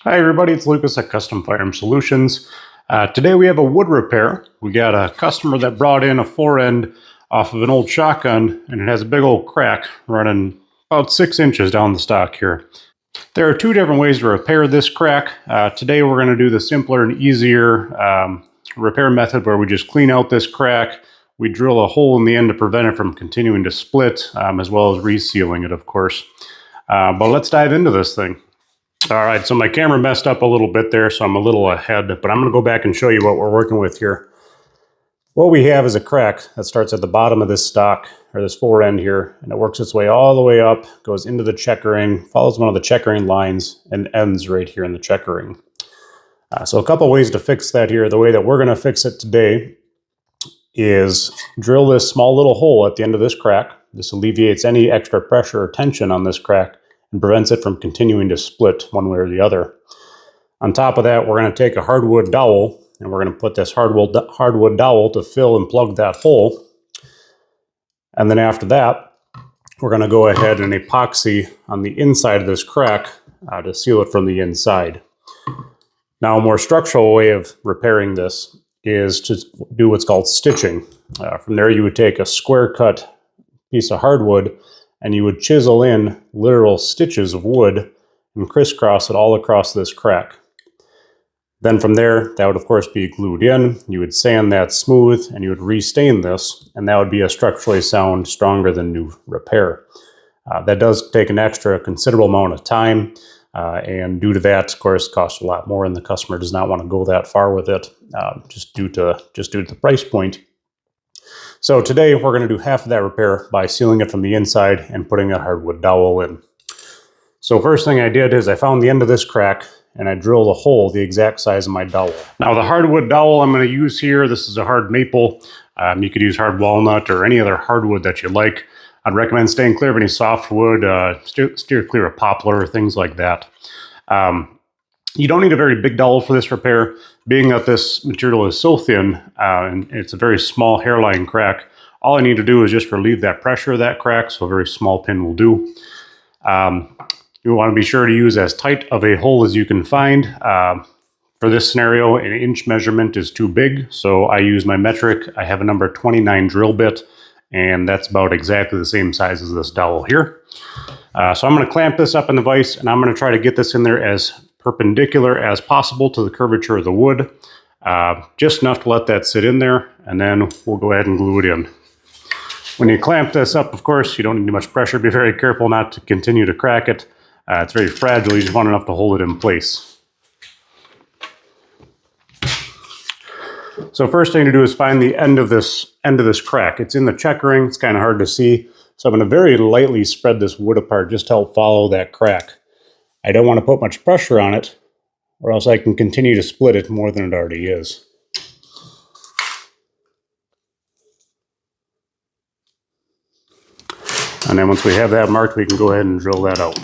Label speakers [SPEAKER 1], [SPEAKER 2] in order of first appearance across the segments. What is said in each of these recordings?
[SPEAKER 1] Hi everybody, it's Lucas at Custom Firearm Solutions. Today we have a wood repair. We got a customer that brought in a forend off of an old shotgun, and it has a big old crack running about 6 inches down the stock here. There are two different ways to repair this crack. Today we're going to do the simpler and easier repair method where we just clean out this crack. We drill a hole in the end to prevent it from continuing to split, as well as resealing it, of course. But let's dive into this thing. All right, so my camera messed up a little bit there, so I'm a little ahead, but I'm going to go back and show you what we're working with here. What we have is a crack that starts at the bottom of this stock, or this forend here, and it works its way all the way up, goes into the checkering, follows one of the checkering lines, and ends right here in the checkering. So a couple ways to fix that here. The way that we're going to fix it today is drill this small little hole at the end of this crack. This alleviates any extra pressure or tension on this crack and prevents it from continuing to split one way or the other. On top of that, we're going to take a hardwood dowel, and we're going to put this hardwood dowel to fill and plug that hole. And then after that, we're going to go ahead and epoxy on the inside of this crack to seal it from the inside. Now, a more structural way of repairing this is to do what's called stitching. From there, you would take a square cut piece of hardwood and you would chisel in literal stitches of wood and crisscross it all across this crack. Then from there, that would of course be glued in. You would sand that smooth and you would restain this, and that would be a structurally sound, stronger than new repair. That does take an extra considerable amount of time, and due to that, of course, costs a lot more, and the customer does not want to go that far with it, just due to the price point. So today we're going to do half of that repair by sealing it from the inside and putting a hardwood dowel in. So first thing I did is I found the end of this crack and I drilled a hole the exact size of my dowel. Now the hardwood dowel I'm going to use here, this is a hard maple. You could use hard walnut or any other hardwood that you like. I'd recommend staying clear of any softwood, steer clear of poplar or things like that. You don't need a very big dowel for this repair, being that this material is so thin and it's a very small hairline crack. All I need to do is just relieve that pressure of that crack, so a very small pin will do. You want to be sure to use as tight of a hole as you can find. For this scenario, an inch measurement is too big, so I use my metric. I have a number 29 drill bit, and that's about exactly the same size as this dowel here. So I'm going to clamp this up in the vise, and I'm going to try to get this in there as perpendicular as possible to the curvature of the wood, just enough to let that sit in there, and then we'll go ahead and glue it in. When you clamp this up, of course, you don't need much pressure. Be very careful not to continue to crack it. It's very fragile. You just want enough to hold it in place. So first thing to do is find the end of this crack. It's in the checkering. It's kind of hard to see. So I'm going to very lightly spread this wood apart just to help follow that crack. I don't want to put much pressure on it, or else I can continue to split it more than it already is. And then once we have that marked, we can go ahead and drill that out.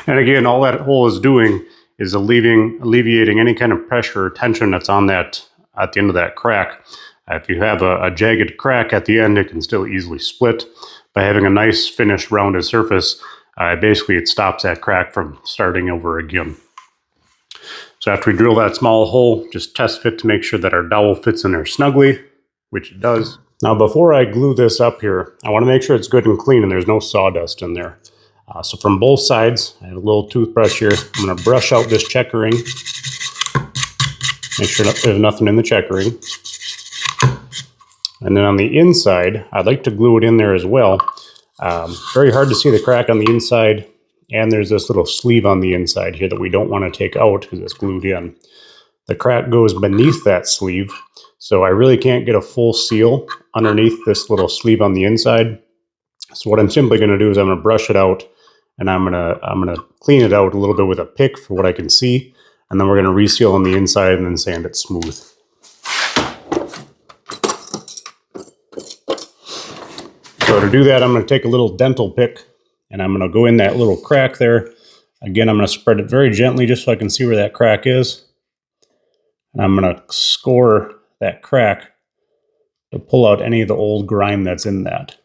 [SPEAKER 1] And again, all that hole is doing is alleviating any kind of pressure or tension that's on that at the end of that crack. If you have a jagged crack at the end, it can still easily split. By having a nice finished rounded surface, basically it stops that crack from starting over again. So after we drill that small hole, just test fit to make sure that our dowel fits in there snugly, which it does. Now before I glue this up here, I want to make sure it's good and clean and there's no sawdust in there. So from both sides, I have a little toothbrush here. I'm going to brush out this checkering. Make sure there's nothing in the checkering. And then on the inside, I'd like to glue it in there as well. Very hard to see the crack on the inside. And there's this little sleeve on the inside here that we don't want to take out because it's glued in. The crack goes beneath that sleeve. So I really can't get a full seal underneath this little sleeve on the inside. So what I'm simply going to do is I'm going to brush it out. And I'm gonna clean it out a little bit with a pick for what I can see, and then we're gonna reseal on the inside and then sand it smooth. So to do that, I'm gonna take a little dental pick and I'm gonna go in that little crack there, Again, I'm going to spread it very gently just so I can see where that crack is. And I'm going to score that crack to pull out any of the old grime that's in that.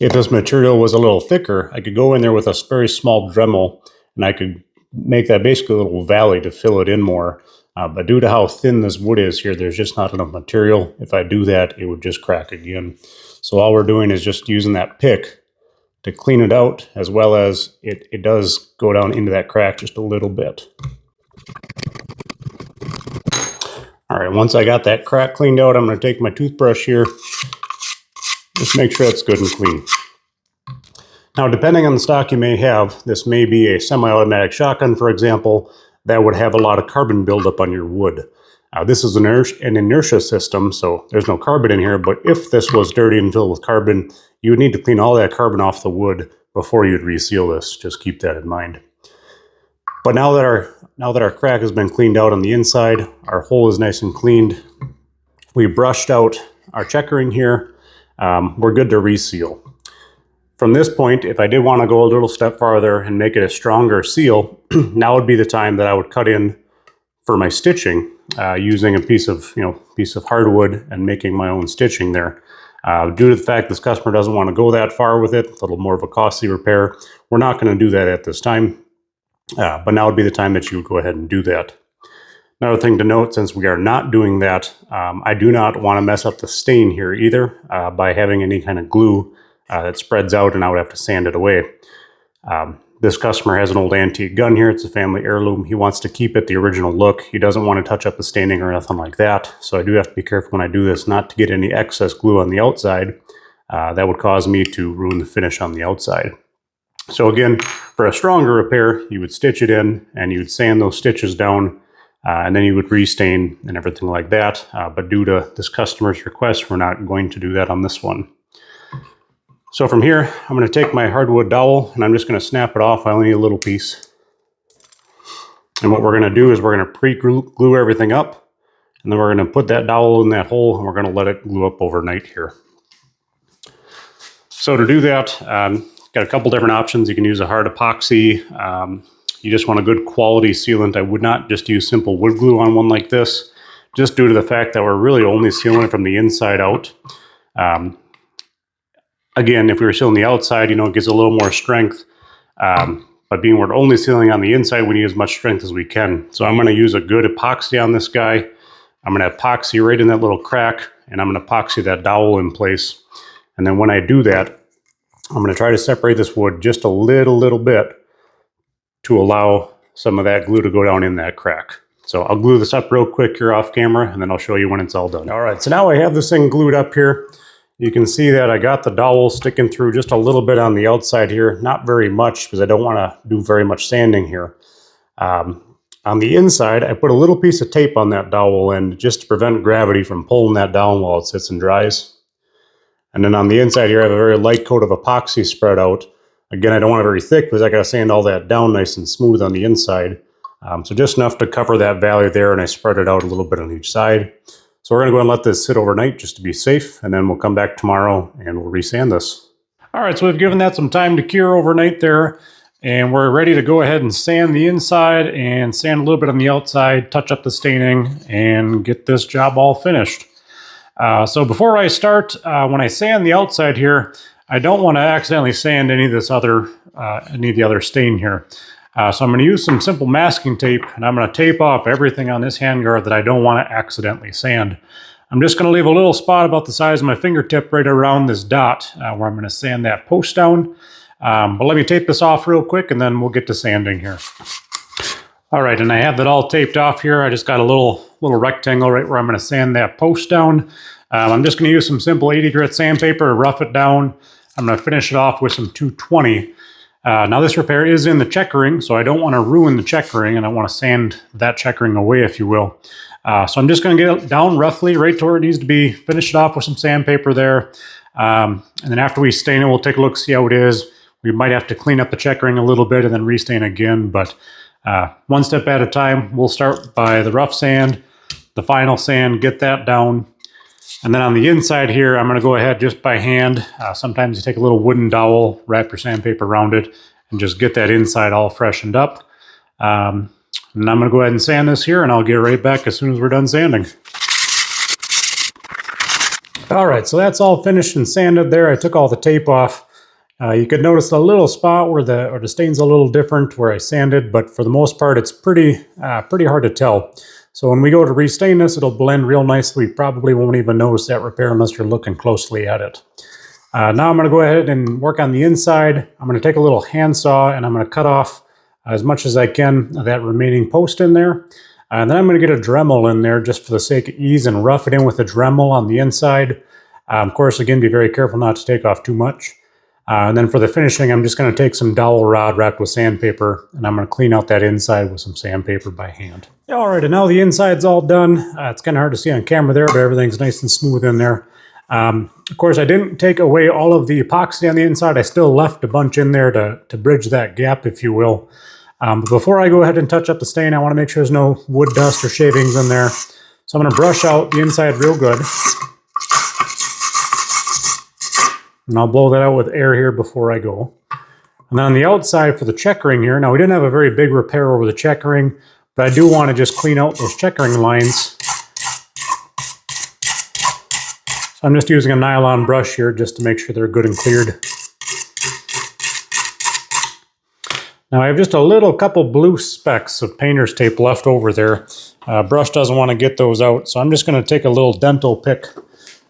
[SPEAKER 1] If this material was a little thicker, I could go in there with a very small Dremel and I could make that basically a little valley to fill it in more. But due to how thin this wood is here, there's just not enough material. If I do that, it would just crack again. So all we're doing is just using that pick to clean it out, as well as it does go down into that crack just a little bit. All right, once I got that crack cleaned out, I'm going to take my toothbrush here, just make sure it's good and clean. Now, depending on the stock you may have, this may be a semi-automatic shotgun, for example, that would have a lot of carbon buildup on your wood. This is an inertia system, so there's no carbon in here, but if this was dirty and filled with carbon, you would need to clean all that carbon off the wood before you'd reseal this. Just keep that in mind. But now that our crack has been cleaned out on the inside, our hole is nice and cleaned, we brushed out our checkering here, we're good to reseal. From this point, if I did want to go a little step farther and make it a stronger seal, now would be the time that I would cut in for my stitching, using a piece of hardwood and making my own stitching there. Due to the fact this customer doesn't want to go that far with it, a little more of a costly repair, we're not going to do that at this time. But now would be the time that you would go ahead and do that. Another thing to note, since we are not doing that, I do not want to mess up the stain here either by having any kind of glue that spreads out, and I would have to sand it away. This customer has an old antique gun here. It's a family heirloom. He wants to keep it the original look. He doesn't want to touch up the staining or nothing like that. So I do have to be careful when I do this not to get any excess glue on the outside. That would cause me to ruin the finish on the outside. So again, for a stronger repair, you would stitch it in and you would sand those stitches down, and then you would restain and everything like that. But due to this customer's request, we're not going to do that on this one. So from here, I'm going to take my hardwood dowel and I'm just going to snap it off. I only need a little piece. And what we're going to do is we're going to pre-glue everything up, and then we're going to put that dowel in that hole and we're going to let it glue up overnight here. So to do that, got a couple different options. You can use a hard epoxy. You just want a good quality sealant. I would not just use simple wood glue on one like this, just due to the fact that we're really only sealing it from the inside out. Again, if we were sealing the outside, it gives a little more strength. But being we're only sealing on the inside, we need as much strength as we can. So I'm going to use a good epoxy on this guy. I'm going to epoxy right in that little crack, and I'm going to epoxy that dowel in place. And then when I do that, I'm going to try to separate this wood just a little bit to allow some of that glue to go down in that crack. So I'll glue this up real quick here off camera, and then I'll show you when it's all done. All right, so now I have this thing glued up here. You can see that I got the dowel sticking through just a little bit on the outside here. Not very much, because I don't want to do very much sanding here. On the inside, I put a little piece of tape on that dowel end just to prevent gravity from pulling that down while it sits and dries. And then on the inside here, I have a very light coat of epoxy spread out. Again, I don't want it very thick because I got to sand all that down nice and smooth on the inside. So just enough to cover that valley there, and I spread it out a little bit on each side. So we're going to go and let this sit overnight just to be safe, and then we'll come back tomorrow and we'll resand this. All right, so we've given that some time to cure overnight there, and we're ready to go ahead and sand the inside and sand a little bit on the outside, touch up the staining, and get this job all finished. So before I start, when I sand the outside here, I don't want to accidentally sand any of the other stain here. So I'm going to use some simple masking tape, and I'm going to tape off everything on this handguard that I don't want to accidentally sand. I'm just going to leave a little spot about the size of my fingertip right around this dot where I'm going to sand that post down. But let me tape this off real quick, and then we'll get to sanding here. All right, and I have that all taped off here. I just got a little rectangle right where I'm going to sand that post down. I'm just going to use some simple 80 grit sandpaper to rough it down. I'm going to finish it off with some 220. Now this repair is in the checkering, so I don't want to ruin the checkering, and I want to sand that checkering away, if you will. So I'm just going to get it down roughly right to where it needs to be, finish it off with some sandpaper there. And then after we stain it, we'll take a look, see how it is. We might have to clean up the checkering a little bit and then restain again, but one step at a time. We'll start by the rough sand, the final sand, get that down. And then on the inside here, I'm going to go ahead just by hand. Sometimes you take a little wooden dowel, wrap your sandpaper around it, and just get that inside all freshened up. And I'm going to go ahead and sand this here, and I'll get right back as soon as we're done sanding. All right, so that's all finished and sanded there. I took all the tape off. You could notice a little spot where the stain's a little different where I sanded, but for the most part, it's pretty hard to tell. So when we go to restain this, it'll blend real nicely. You probably won't even notice that repair unless you're looking closely at it. Now I'm going to go ahead and work on the inside. I'm going to take a little handsaw and I'm going to cut off as much as I can of that remaining post in there. And then I'm going to get a Dremel in there just for the sake of ease and rough it in with a Dremel on the inside. Of course, again, be very careful not to take off too much. And then for the finishing, I'm just going to take some dowel rod wrapped with sandpaper, and I'm going to clean out that inside with some sandpaper by hand. All right, and now the inside's all done. It's kind of hard to see on camera there, but everything's nice and smooth in there. Of course, I didn't take away all of the epoxy on the inside. I still left a bunch in there to bridge that gap, if you will. But before I go ahead and touch up the stain, I want to make sure there's no wood dust or shavings in there. So I'm going to brush out the inside real good. And I'll blow that out with air here before I go. And then on the outside for the checkering here, now we didn't have a very big repair over the checkering, but I do want to just clean out those checkering lines. So I'm just using a nylon brush here just to make sure they're good and cleared. Now I have just a little couple blue specks of painter's tape left over there. Brush doesn't want to get those out, so I'm just going to take a little dental pick.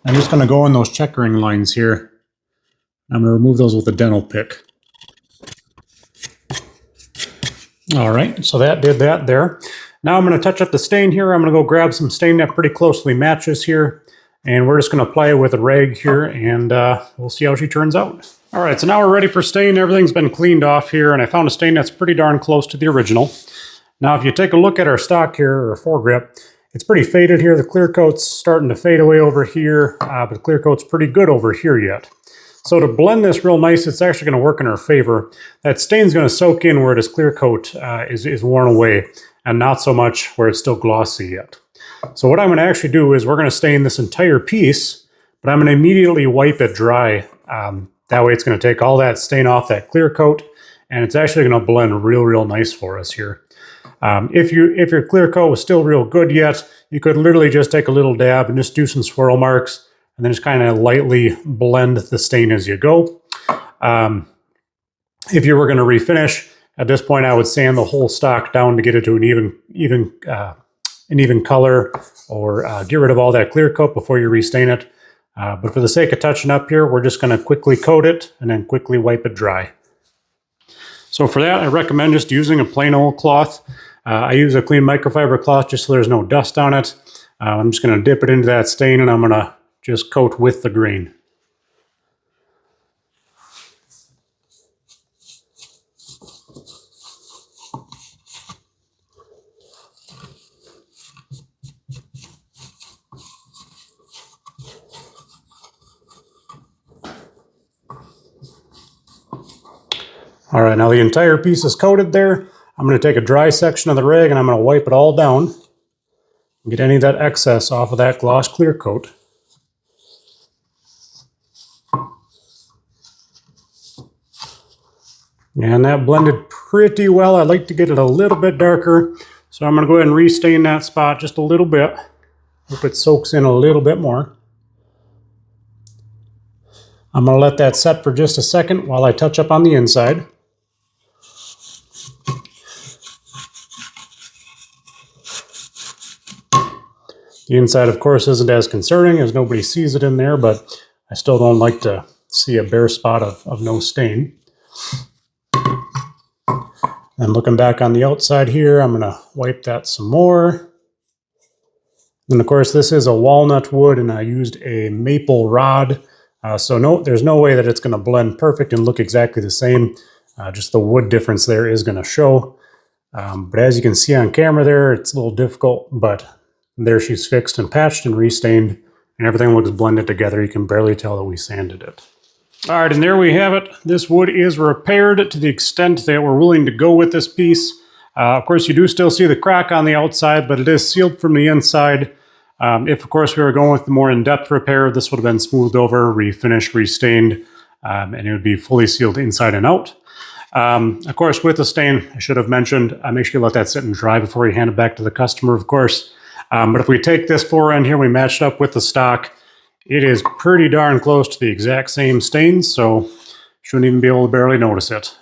[SPEAKER 1] I'm just going to go in those checkering lines here. I'm going to remove those with a dental pick. All right, so that did that there. Now I'm going to touch up the stain here. I'm going to go grab some stain that pretty closely matches here, and we're just going to apply it with a rag here, and we'll see how she turns out. All right, so now we're ready for stain. Everything's been cleaned off here, and I found a stain that's pretty darn close to the original. Now, if you take a look at our stock here, or foregrip, it's pretty faded here. The clear coat's starting to fade away over here, but the clear coat's pretty good over here yet. So to blend this real nice, it's actually going to work in our favor. That stain's going to soak in where this clear coat is worn away, and not so much where it's still glossy yet. So what I'm going to actually do is we're going to stain this entire piece, but I'm going to immediately wipe it dry. That way it's going to take all that stain off that clear coat, and it's actually going to blend real nice for us here. If your clear coat was still real good yet, you could literally just take a little dab and just do some swirl marks, and then just kind of lightly blend the stain as you go. If you were going to refinish, at this point I would sand the whole stock down to get it to an even color, or get rid of all that clear coat before you restain it. But for the sake of touching up here, we're just going to quickly coat it and then quickly wipe it dry. So for that, I recommend just using a plain old cloth. I use a clean microfiber cloth just so there's no dust on it. I'm just going to dip it into that stain, and I'm going to just coat with the grain. All right, now the entire piece is coated there. I'm going to take a dry section of the rag and I'm going to wipe it all down and get any of that excess off of that gloss clear coat. And that blended pretty well. I'd like to get it a little bit darker, so I'm going to go ahead and restain that spot just a little bit. Hope it soaks in a little bit more. I'm going to let that set for just a second while I touch up on the inside. The inside, of course, isn't as concerning as nobody sees it in there, but I still don't like to see a bare spot of no stain. And looking back on the outside here, I'm going to wipe that some more. And of course, this is a walnut wood, and I used a maple rod. So there's no way that it's going to blend perfect and look exactly the same. Just the wood difference there is going to show. But as you can see on camera there, it's a little difficult, but there she's fixed and patched and restained, and everything looks blended together. You can barely tell that we sanded it. All right, and there we have it. This wood is repaired to the extent that we're willing to go with this piece. Of course, you do still see the crack on the outside, but it is sealed from the inside. If, of course, we were going with the more in-depth repair, this would have been smoothed over, refinished, restained, and it would be fully sealed inside and out. Of course, with the stain, I should have mentioned, make sure you let that sit and dry before you hand it back to the customer, of course. But if we take this forend here, we matched up with the stock, it is pretty darn close to the exact same stains, so shouldn't even be able to barely notice it.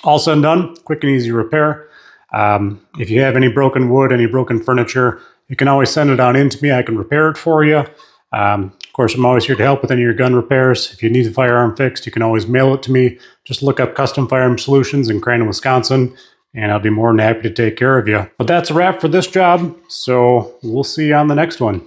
[SPEAKER 1] All said and done, quick and easy repair. If you have any broken wood, any broken furniture, you can always send it on in to me. I can repair it for you. Of course, I'm always here to help with any of your gun repairs. If you need the firearm fixed, you can always mail it to me. Just look up Custom Firearm Solutions in Crandon, Wisconsin, and I'll be more than happy to take care of you. But that's a wrap for this job, so we'll see you on the next one.